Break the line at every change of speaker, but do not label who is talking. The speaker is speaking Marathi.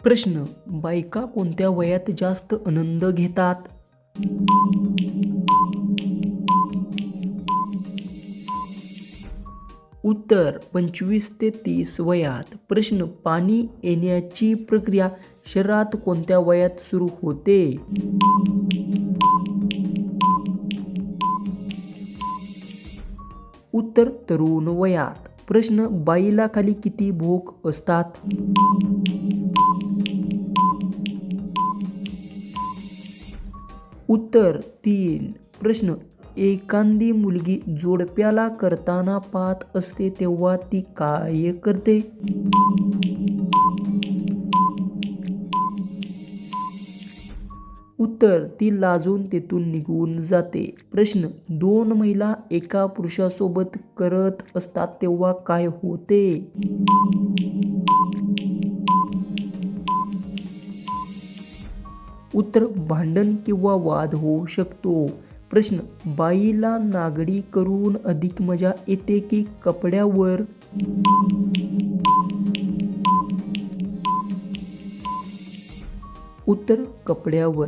प्रश्न: बायका कोणत्या वयात जास्त आनंद घेतात? उत्तर: 25 ते 30 वयात. प्रश्न: पाणी येण्याची प्रक्रिया शरीरात कोणत्या वयात सुरू होते? उत्तर: तरुण वयात. प्रश्न: बाईला खाली किती भोक असतात? उत्तर: 3. प्रश्न: एखादी मुलगी जोडप्याला करताना पाहत असते तेव्हा ती काय करते? उत्तर: ती लाजून तेथून निघून जाते. प्रश्न: दोन महिला एका पुरुषासोबत करत असतात तेव्हा काय होते? उत्तर: भांडण किंवा वाद होऊ शकतो. प्रश्न: बाईला नागडी करून अधिक मजा येते की कपड्यावर? उत्तर: कपड्यावर.